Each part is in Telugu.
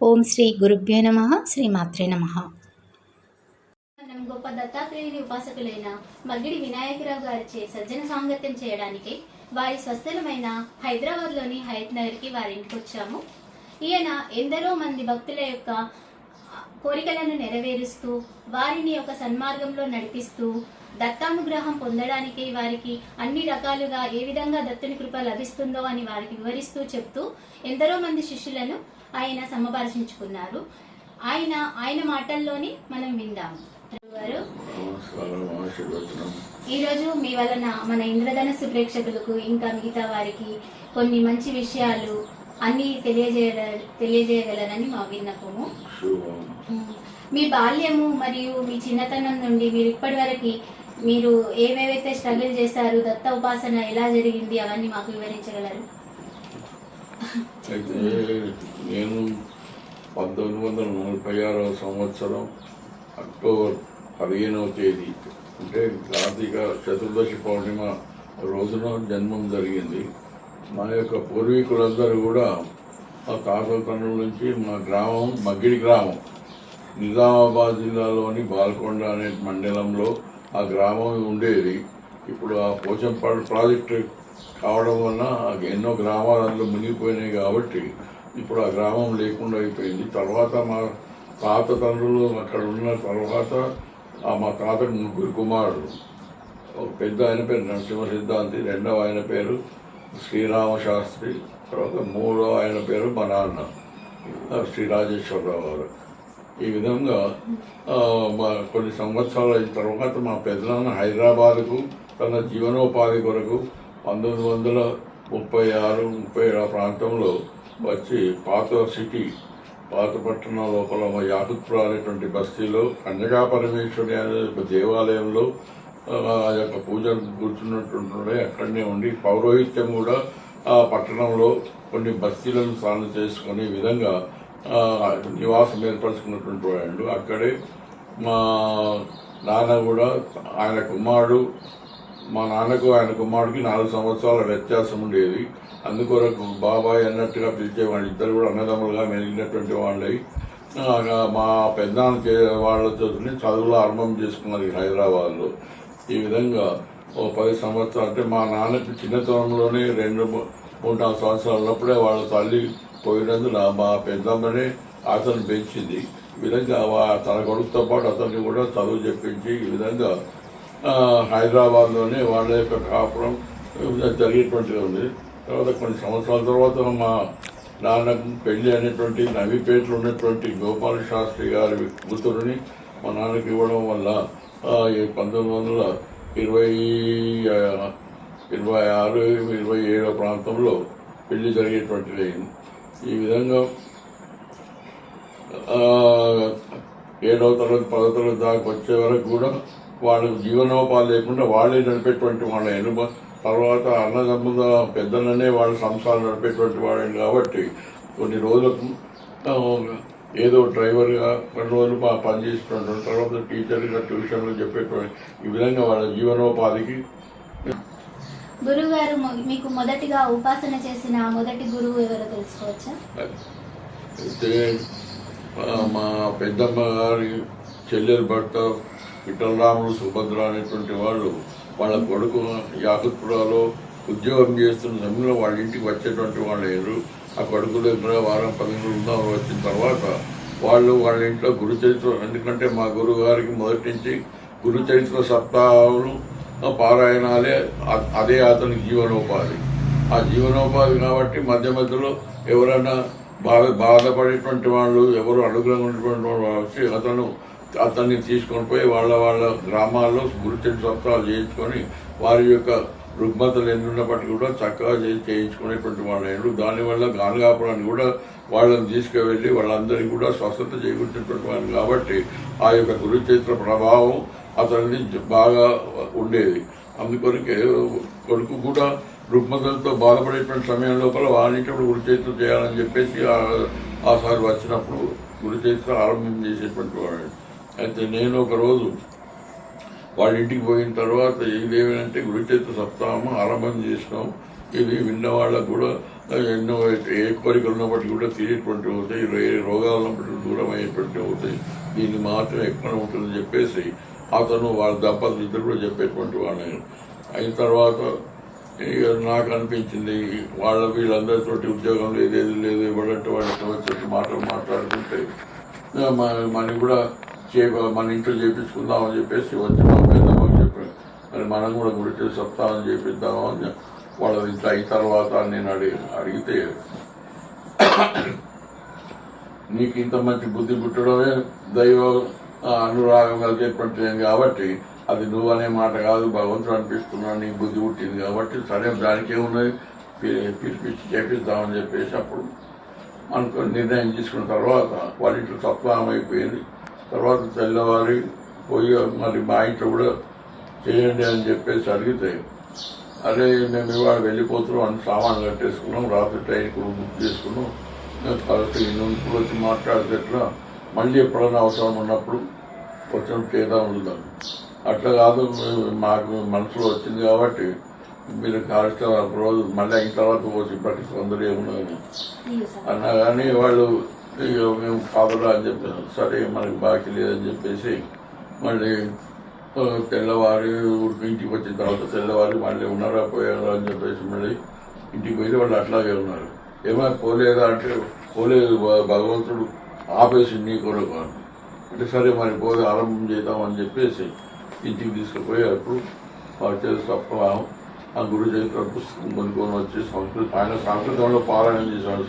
ఓం శ్రీ గురుభ్యో నమః. శ్రీ మాత్రే నమః. మనం గొప్ప దత్తాత్రేయుని ఉపాసకులైన మగ్గిడి వినాయకరావు గారిచే సజ్జన సాంగత్యం చేయడానికి వారి స్వస్థలమైన హైదరాబాద్లోని హయత్ నగర్కి వారి ఇంటికి వచ్చాము. ఈయన ఎందరో మంది భక్తుల యొక్క కోరికలను నెరవేరుస్తూ వారిని ఒక సన్మార్గంలో నడిపిస్తూ దత్తానుగ్రహం పొందడానికి వారికి అన్ని రకాలుగా ఏ విధంగా దత్తుని కృప లభిస్తుందో అని వారికి వివరిస్తూ చెప్తూ ఎందరో మంది శిష్యులను ఆయన సమపరిచించుకున్నారు. ఆయన మాటల్లోని మనం విందాము. ఈరోజు మీ వలన మన ఇంద్రధనస్సు ప్రేక్షకులకు ఇంకా మిగతా వారికి కొన్ని మంచి విషయాలు అన్ని తెలియజేయగలరని మా విన్నపము. మీ బాల్యము మరియు మీ చిన్నతనం నుండి మీరు ఇప్పటి వరకు మీరు ఏమేవైతే స్ట్రగుల్ చేశారు, దత్త ఉపాసన ఎలా జరిగింది, అవన్నీ మాకు వివరించగలరు? అయితే నేను 1946 సంవత్సరం అక్టోబర్ 15వ తేదీ అంటే కార్తీక చతుర్దశి పౌర్ణిమ రోజున జన్మం జరిగింది. మా యొక్క పూర్వీకులందరూ కూడా మా తాతల తండ్రుల నుంచి మా గ్రామం మగ్గిడి గ్రామం నిజామాబాద్ జిల్లాలోని బాల్కొండ అనే మండలంలో ఆ గ్రామం ఉండేది. ఇప్పుడు ఆ పోచంపాడు ప్రాజెక్టు కావడం వలన ఎన్నో గ్రామాలలో మునిగిపోయినాయి కాబట్టి ఇప్పుడు ఆ గ్రామం లేకుండా అయిపోయింది. తర్వాత మా తాత తండ్రులు అక్కడ ఉన్న తర్వాత మా తాతకు 3 కుమారుడు. ఒక పెద్ద ఆయన పేరు నరసింహ సిద్ధాంతి, రెండవ ఆయన పేరు శ్రీరామ శాస్త్రి, తర్వాత 3వ ఆయన పేరు మా నాన్న శ్రీ రాజేశ్వరరావు గారు. ఈ విధంగా కొన్ని సంవత్సరాలు అయిన తర్వాత మా పెద్దనాన్న హైదరాబాద్కు తన జీవనోపాధి కొరకు 1936-37 ప్రాంతంలో వచ్చి పాత పట్టణం లోపల మా యాకుత్పుర అనేటువంటి బస్తీలో కన్యకా పరమేశ్వరి అనే దేవాలయంలో ఆ యొక్క పూజలు కూర్చున్నట్టుండే అక్కడనే ఉండి పౌరోహిత్యం కూడా ఆ పట్టణంలో కొన్ని బస్తీలను స్నానం చేసుకునే విధంగా నివాసం ఏర్పరచుకున్నటువంటి వాడు. అక్కడే మా నాన్న కూడా ఆయన కుమారుడు, మా నాన్నకు ఆయన కుమారుడికి 4 సంవత్సరాల వ్యత్యాసం ఉండేది. అందుకొరకు బాబాయ్ అన్నట్టుగా పిలిచేవాళ్ళు. ఇద్దరు కూడా అన్నదమ్ములుగా మెలిగినటువంటి వాళ్ళై మా పెద్దనాన్న వాళ్ళతో చదువులో ఆరంభం చేసుకున్నది హైదరాబాద్లో. ఈ విధంగా 10 సంవత్సరాలు అంటే మా నాన్నకి చిన్నతనంలోనే 2-3-4 సంవత్సరాలు ఉన్నప్పుడే వాళ్ళ తల్లి పోయినందున మా పెద్దమ్మనే అతను పెంచింది. ఈ విధంగా తన కొడుకుతో పాటు అతన్ని కూడా చదువు చెప్పించి ఈ విధంగా హైదరాబాద్లోనే వాళ్ళ యొక్క కాపురం జరిగేటువంటిది ఉంది. తర్వాత కొన్ని సంవత్సరాల తర్వాత మా నాన్నకు పెళ్లి అనేటువంటి నవీపేటలో ఉన్నటువంటి గోపాల శాస్త్రి గారి కూతురుని మా నాన్నకి ఇవ్వడం వల్ల 1926-27 ప్రాంతంలో పెళ్లి జరిగేటువంటిది. ఈ విధంగా 7వ తరగతి 10వ తరగతి దాకా వచ్చే వరకు కూడా వాళ్ళకు జీవనోపాధి లేకుండా వాళ్ళే నడిపేటువంటి వాళ్ళ తర్వాత అన్నదమ్ముల పెద్దలనే వాళ్ళ సంసారం నడిపేటువంటి వాళ్ళని కాబట్టి కొన్ని రోజులకు ఏదో డ్రైవర్గా కొన్ని రోజులు పనిచేస్తున్నటువంటి తర్వాత టీచర్గా ట్యూషన్లు చెప్పేటువంటి ఈ విధంగా వాళ్ళ జీవనోపాధికి. గురువు గారు మీకు మొదటిగా ఉపాసన చేసిన మొదటి గురువు ఎవరో తెలుసుకోవచ్చా? అయితే మా పెద్దమ్మ గారి చెల్లెలు భర్త విఠలరాముడు సుభద్ర అనేటువంటి వాళ్ళు వాళ్ళ కొడుకు యాకుత్పురాలో ఉద్యోగం చేస్తున్న సమయంలో వాళ్ళ ఇంటికి వచ్చేటువంటి వాళ్ళు లేరు. ఆ కొడుకు దగ్గర వారం 10 రోజులు వచ్చిన తర్వాత వాళ్ళ ఇంట్లో గురు చరిత్ర, ఎందుకంటే మా గురువు గారికి మొదటి నుంచి గురు చరిత్ర సప్తాహాలు పారాయణాలే అదే అతనికి జీవనోపాధి. ఆ జీవనోపాధి కాబట్టి మధ్య మధ్యలో ఎవరైనా బాధపడేటువంటి వాళ్ళు ఎవరు అడుగులో ఉన్నటువంటి వాళ్ళు వచ్చి అతన్ని తీసుకొని పోయి వాళ్ళ గ్రామాల్లో గురు చరిత్ర సప్తాహాలు చేయించుకొని వారి యొక్క రుగ్మతలు ఎన్నున్నప్పటికీ కూడా చక్కగా చేయించుకునేటువంటి వాళ్ళు. దానివల్ల గానగాపురాన్ని కూడా వాళ్ళని తీసుకువెళ్ళి వాళ్ళందరికీ కూడా స్వస్థత చేకూర్చినటువంటి వాళ్ళు కాబట్టి ఆ యొక్క గురు చరిత్ర ప్రభావం అతనిది బాగా ఉండేది. అందుకొరకే కొడుకు కూడా రుగ్మతలతో బాధపడేటువంటి సమయం లోపల వాళ్ళింటప్పుడు గురు చరిత్ర చేయాలని చెప్పేసి ఆసారి వచ్చినప్పుడు గురు చరిత్ర ఆరంభం చేసేటువంటి వాడు. అయితే నేను ఒకరోజు వాళ్ళ ఇంటికి పోయిన తర్వాత ఇదేమంటే గురు చరిత్ర సప్తాహం ఆరంభం చేసినాం. ఇది విన్న వాళ్ళకు కూడా ఎన్నో ఏ కోరికలు ఉన్నప్పటికీ కూడా తీరేటువంటి అవుతాయి, ఏ రోగాలు ఉన్నప్పటికీ దూరం అయ్యేటువంటి అవుతాయి, దీన్ని మాత్రం ఎక్కడ ఉంటుందని చెప్పేసి అతను వాళ్ళ దంపతులు ఇద్దరు కూడా చెప్పేటువంటి వాడిని. అయిన తర్వాత ఇక నాకు అనిపించింది వీళ్ళందరితోటి ఉద్యోగం లేదు, ఏది లేదు, ఇవ్వడంటే వాళ్ళకి వచ్చేసి మాటలు మాట్లాడుకుంటే మనకి కూడా మన ఇంట్లో చేయించుకుందామని చెప్పేసి వచ్చి మా పెద్దమ్మకి చెప్పాను, మరి మనం కూడా గుడి చేసి చెప్తామని చేపిద్దామని. వాళ్ళ ఇంట్లో అయిన తర్వాత నేను అడిగితే నీకు ఇంత మంచి బుద్ధి పుట్టడమే దైవ అనురాగం కలిగేటువంటిది కాబట్టి అది నువ్వు అనే మాట కాదు, భగవంతుడు అనిపిస్తున్నాడు, నీకు బుద్ధి పుట్టింది కాబట్టి సరే దానికే ఉన్నది పిలిపించి చేపిద్దామని చెప్పేసి అప్పుడు నిర్ణయం తీసుకున్న తర్వాత వాళ్ళ ఇంట్లో సప్తాహం అయిపోయింది. తర్వాత తెల్లవారి పోయి మరి మా ఇంట్లో కూడా చేయండి అని చెప్పేసి అడిగితే, అరే మేము ఇవాళ వెళ్ళిపోతున్నాం అని సామాన్లు కట్టేసుకున్నాం, రాత్రి ట్రైన్ కూడా బుక్ చేసుకున్నాం, కాబట్టి ఇప్పుడు వచ్చి మాట్లాడితే ఎట్లా, మళ్ళీ ఎప్పుడైనా అవసరం ఉన్నప్పుడు కొంచెం చేద్దాం ఉందాం, అట్లా కాదు మాకు మనసులో వచ్చింది కాబట్టి మీరు కార్యక్రమం రోజు మళ్ళీ అయిన తర్వాత వచ్చి ఇప్పటికి తొందర ఏమున్నదని అన్నా కానీ వాళ్ళు మేము కాదురా అని చెప్పాను. సరే మనకి బాకీ లేదని చెప్పేసి మళ్ళీ తెల్లవారి ఇంటికి వచ్చిన తర్వాత తెల్లవారి మళ్ళీ ఉన్నారా పోయారా అని చెప్పేసి మళ్ళీ ఇంటికి పోయి వాళ్ళు అట్లాగే ఉన్నారు. ఏమైనా పోలేదా అంటే పోలేదు, భగవంతుడు ఆపేసి నీ కొరకు అంటే సరే మరి పోతే ఆరంభం చేద్దామని చెప్పేసి ఇంటికి తీసుకుపోయేటప్పుడు వాళ్ళు చేసి తప్ప ఆ గురు చరిత్ర పుస్తకం కొనుక్కొని వచ్చి ఆయన సంస్కృతంలో పారాయణం చేశాడు.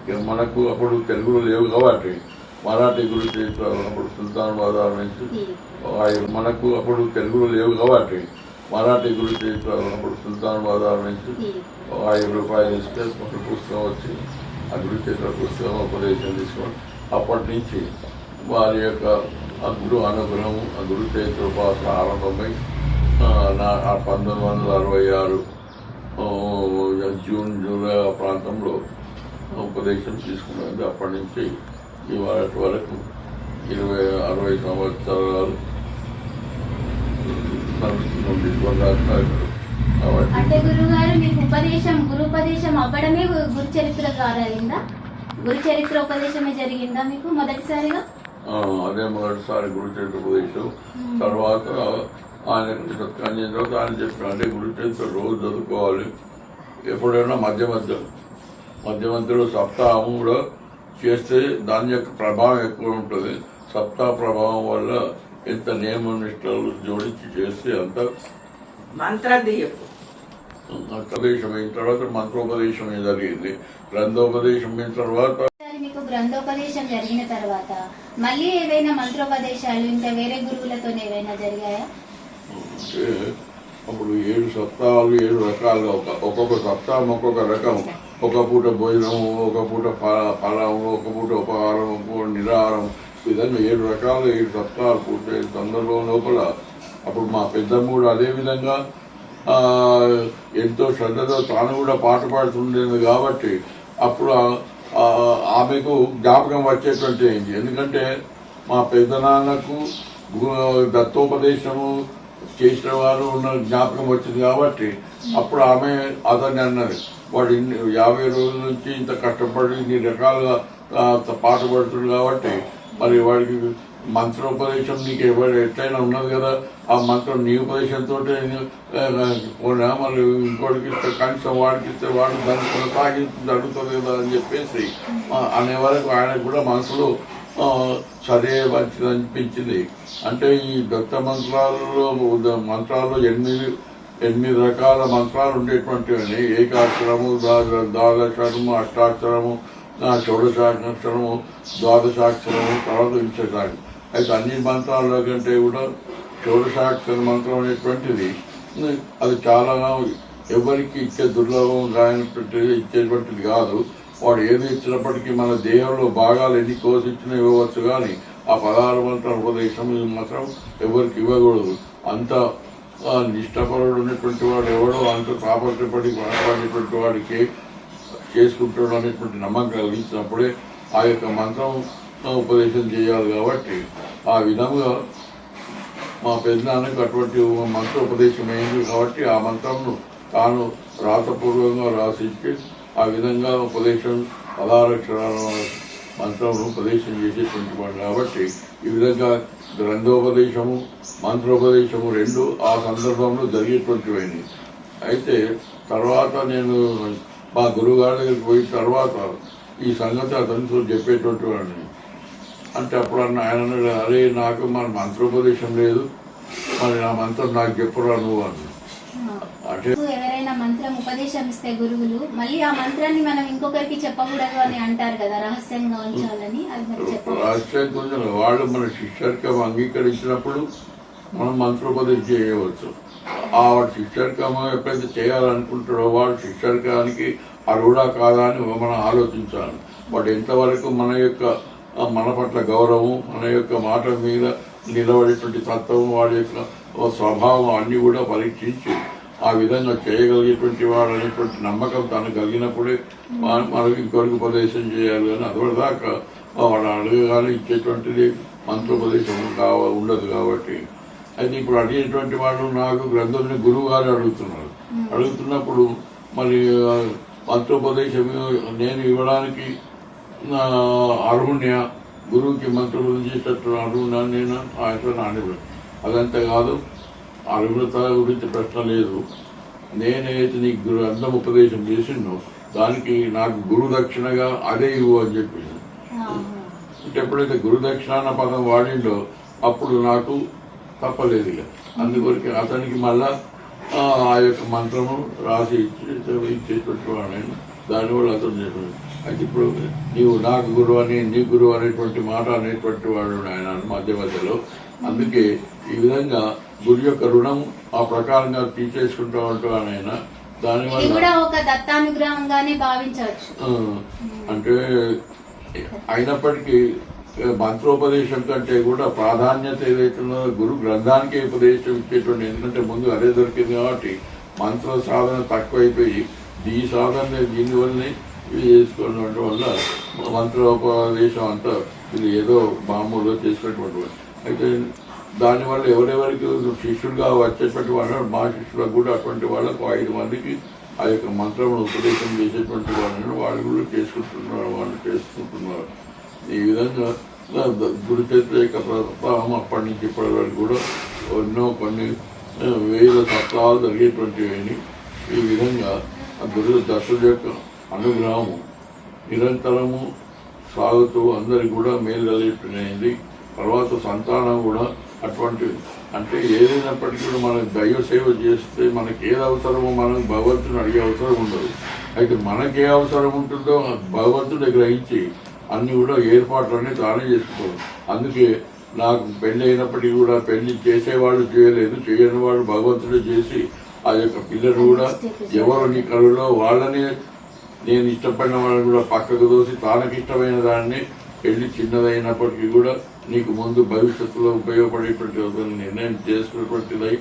ఇక మనకు అప్పుడు తెలుగులో లేవు కాబట్టి మరాఠీ గురు చరిత్ర అప్పుడు సుల్తాన్ బాదార్ నుంచి మనకు అప్పుడు తెలుగులో లేవు కాబట్టి మరాఠీ గురు చరిత్ర అప్పుడు సుల్తాన్ బాదార్ నుంచి ₹5 ఇస్తే ఒక పుస్తకం వచ్చి ఆ గురు చరిత్ర పుస్తకం ఉపదేశం తీసుకొని అప్పటి నుంచి వారి యొక్క ఆ గురు అనుగ్రహం, ఆ గురు చరిత్ర ఉపాసన ఆరంభమై 1966 జూన్ జూలై ఆ ప్రాంతంలో ఉపదేశం తీసుకున్నది. అప్పటి నుంచి ఇవాళ వరకు 60 సంవత్సరాలు అంటే గురుగారు మీకు గురుపదేశం అవ్వడమే గురు చరిత్ర ద్వారా అయిందా? గురు చరిత్ర ఉపదేశమే జరిగిందా మీకు మొదటిసారిగా? అదే మొదటిసారి గురు చరిత్ర ఉపదేశం. తర్వాత ఆయన సత్కారం చేసిన తర్వాత ఆయన చెప్పిన అంటే గురు చరిత్ర రోజు చదువుకోవాలి, ఎప్పుడైనా మధ్యలో సప్తాహం కూడా చేస్తే దాని యొక్క ప్రభావం ఎక్కువ ఉంటుంది. సప్తాహ ప్రభావం వల్ల ఎంత నియమ నిష్టలు జోడించి చేస్తే అంత ఉపదేశం అయిన తర్వాత మంత్రోపదేశం జరిగింది. గ్రంథోపదేశం అయిన తర్వాత మీకు గ్రంథోపదేశం జరిగిన తర్వాత మళ్ళీ ఏవైనా మంత్రోపదేశాలు ఇంకా వేరే గురువులతో ఏవైనా జరిగాయా? అప్పుడు 7 సప్తాహాలు 7 రకాలుగా ఒక్కొక్క సప్తాహం ఒక్కొక్క రకం, ఒక పూట భోజనము, ఒక పూట ఫలము, ఒక పూట ఉపహారం, ఒక పూట నిరాహారం, ఈ విధంగా 7 రకాలు 7 సప్తాహాలు పూర్తయిన సందర్భం లోపల అప్పుడు మా పెద్దమ్మ కూడా అదేవిధంగా ఎంతో శ్రద్ధతో తాను కూడా పాట పాడుతుండేది కాబట్టి అప్పుడు ఆమెకు జ్ఞాపకం వచ్చేటువంటి అయింది. ఎందుకంటే మా పెద్దనాన్నకు దత్తోపదేశము చేసిన వారు ఉన్న జ్ఞాపకం వచ్చింది కాబట్టి అప్పుడు ఆమె అతన్ని అన్నది, వాడు 50 రోజుల నుంచి ఇంత కష్టపడి ఇన్ని రకాలుగా పాట పడుతుంది కాబట్టి మరి వాడికి మంత్రోపదేశం నీకు ఎట్లయినా ఉన్నది కదా, ఆ మంత్రం నీ ఉపదేశంతో పోయినా మళ్ళీ ఇంకోటికి ఇస్తే కనీసం వాడికి ఇస్తే వాడు దాన్ని కొనసాగించి జరుగుతుంది కదా అని చెప్పేసి అనే వరకు ఆయనకు కూడా మనసులో సరే మంచిది అనిపించింది. అంటే ఈ దత్త మంత్రాలలో 8 రకాల మంత్రాలు ఉండేటువంటివని ఏకాక్షరము, ద్వాదశాక్షరము, అష్టాక్షరము, షోడశాక్షరము, ద్వాదశాక్షరము, తర్వాత వింశతాక్షరం. అయితే అన్ని మంత్రాల కంటే కూడా షోడశాక్షర మంత్రం అనేటువంటిది అది చాలా ఎవరికి ఇచ్చే దుర్లభం కానటువంటిది, ఇచ్చేటువంటిది కాదు. వాడు ఏది ఇచ్చినప్పటికీ మన దేహంలో భాగాలు ఎన్ని కోసిచ్చినా ఇవ్వవచ్చు, కానీ ఆ 16 మంత్రాల ఉపదేశం మాత్రం ఎవరికి ఇవ్వకూడదు. అంత నిష్టపరుడు ఉన్నటువంటి వాడు ఎవడో అంత తాపత్రపడి మాట్లాడేటువంటి వాడికి చేసుకుంటాడు అనేటువంటి నమ్మకం కలిగించినప్పుడే ఆ యొక్క మంత్రం ఉపదేశం చేయాలి. కాబట్టి ఆ విధంగా మా పెద్దనాన్నకు అటువంటి మంత్రోపదేశం అయింది కాబట్టి ఆ మంత్రంను తాను రాతపూర్వకంగా రాసిచ్చి ఆ విధంగా ఉపదేశం 16 అక్షరాల మంత్రమును ఉపదేశం చేసేటువంటి వాడు కాబట్టి ఈ విధంగా గ్రంథోపదేశము మంత్రోపదేశము రెండు ఆ సందర్భంలో జరిగేటువంటివైనవి. అయితే తర్వాత నేను మా గురువుగారి దగ్గరికి పోయిన తర్వాత ఈ సంగతి అతనితో చెప్పేటువంటి వాడిని. అంటే అప్పుడు ఆయన అన్నాడు, అరే నాకు మన మంత్రోపదేశం లేదు, మరి నా మంత్రం నాకు చెప్పురా నువ్వు అని. అంటే ఎవరైనా మంత్రం ఉపదేశం ఇస్తే గురువులు మళ్ళీ ఆ మంత్రాన్ని మనం ఇంకొకరికి చెప్పకూడదు అని అంటారు కదా, రహస్యంగా ఉంచాలని. అది మరి చెప్పండి. రహస్యంగా ఉంచాలి. వాళ్ళు మన శిష్యర్కం అంగీకరించినప్పుడు మనం మంత్రోపదేశం చేయవచ్చు. ఆ వాడు శిష్యర్కం ఎప్పుడైతే చేయాలనుకుంటాడో వాడు శిష్యర్కానికి అర్హుడా కాదా అని మనం ఆలోచించాలి. వాడు ఎంతవరకు మన పట్ల గౌరవం, మన యొక్క మాట మీద నిలబడేటువంటి తత్వం, వాడి యొక్క స్వభావం అన్నీ కూడా పరీక్షించి ఆ విధంగా చేయగలిగేటువంటి వాడు అనేటువంటి నమ్మకం తను కలిగినప్పుడే మనకి ఇంకొకరికి ఉపదేశం చేయాలి. కానీ అదివరదాకా వాడు అడగగానే ఇచ్చేటువంటిది మంత్రోపదేశం ఉండదు కాబట్టి. అయితే ఇప్పుడు అడిగేటువంటి వాడు నాకు గ్రంథంని గురువు గారు అడుగుతున్నప్పుడు మరి మంత్రోపదేశం నేను ఇవ్వడానికి అర్హుణ్య, గురువుకి మంత్రోపదేశం చేసేటట్టు అర్హుణ్యా నేను ఆయన నాణ్యత. అదంతా కాదు, అర్హత గురించి ప్రశ్న లేదు. నేనైతే నీకు గ్రంథం ఉపదేశం చేసినో దానికి నాకు గురు దక్షిణగా అదే ఇవ్వు అని చెప్పింది. అంటే ఎప్పుడైతే గురుదక్షిణ అన్న పదం వాడిండో అప్పుడు నాకు తప్పలేదు. ఇక అందుకొరికి అతనికి మళ్ళా ఆ యొక్క మంత్రము రాసి ఇచ్చేటువంటి వాడు. దానివల్ల అతను చెప్పాడు. అయితే ఇప్పుడు నీవు నాకు గురువు అని నీ గురువు అనేటువంటి మాట అనేటువంటి వాడు ఆయన మధ్యలో. అందుకే ఈ విధంగా గురు యొక్క రుణం ఆ ప్రకారంగా తీసేసుకుంటూ ఉంటాడు ఆయన. దానివల్ల ఒక దత్తానుగ్రహంగానే భావించవచ్చు. అంటే అయినప్పటికీ మంత్రోపదేశం కంటే కూడా ప్రాధాన్యత ఏదైతుందో గురు గ్రంథానికి ఉపదేశం ఇచ్చేటువంటి. ఎందుకంటే ముందు అదే దొరికింది కాబట్టి మంత్ర సాధన తక్కువైపోయి ఈ సాధన దీనివల్లనే ఇది చేసుకోవడం వల్ల మంత్రోపదేశం అంతా ఇది ఏదో మామూలుగా చేసుకునేటువంటి. అయితే దానివల్ల ఎవరెవరికి శిష్యులుగా వచ్చేటువంటి వాళ్ళు మా శిష్యులకు కూడా అటువంటి వాళ్ళకు 5 మందికి ఆ యొక్క మంత్రమును ఉపదేశం చేసేటువంటి వాళ్ళని వాళ్ళు కూడా చేసుకుంటున్నారు. ఈ విధంగా గురు చరిత్ర యొక్క ప్రభావం అప్పటి నుంచి ఇప్పటి వరకు కూడా కొన్ని 1000 సప్తాహాలు జరిగేటువంటివి. ఈ విధంగా గురు దశుడు యొక్క అనుగ్రహము నిరంతరము సాగుతూ అందరికి కూడా మేలు కలిగిపోయింది. తర్వాత సంతానం కూడా అటువంటి. అంటే ఏదైనప్పటికీ కూడా మనకు దైవ సేవ చేస్తే మనకి ఏది అవసరమో మనం భగవంతుని అడిగే అవసరం ఉండదు. అయితే మనకి ఏ అవసరం ఉంటుందో భగవంతుడే గ్రహించి అన్ని కూడా ఏర్పాట్లన్నీ తానే చేసుకోవాలి. అందుకే నాకు పెళ్లి అయినప్పటికీ కూడా పెళ్లి చేసేవాళ్ళు చేయలేదు, చేయని వాళ్ళు భగవంతుడే చేసి ఆ యొక్క పిల్లలు కూడా ఎవరు నీ కరువులో వాళ్ళని నేను ఇష్టపడిన వాళ్ళని కూడా పక్కకు దోసి తానకి ఇష్టమైన దాన్ని పెళ్లి చిన్నదైనప్పటికీ కూడా నీకు ముందు భవిష్యత్తులో ఉపయోగపడేటువంటి నిర్ణయం చేసుకునేటువంటిదై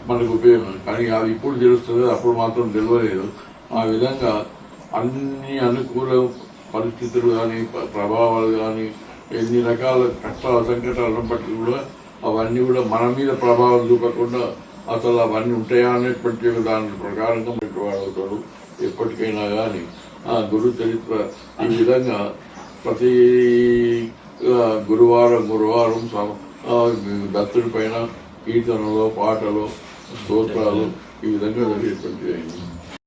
మనకు ఉపయోగం. కానీ అది ఇప్పుడు తెలుస్తుంది, అప్పుడు మాత్రం తెలియలేదు. ఆ విధంగా అన్ని అనుకూల పరిస్థితులు కానీ ప్రభావాలు కానీ ఎన్ని రకాల కష్టాల సంకటాలు ఉన్నప్పటికీ కూడా అవన్నీ కూడా మన మీద ప్రభావం చూపకుండా అసలు అవన్నీ ఉంటాయా అనేటువంటి దాని ప్రకారంగా వాడవుతాడు. ఎప్పటికైనా కానీ ఆ గురు చరిత్ర ఈ విధంగా ప్రతి గురువారం దత్తుడి పైన కీర్తనలు, పాటలు, స్తోత్రాలు ఈ విధంగా జరిగేటువంటి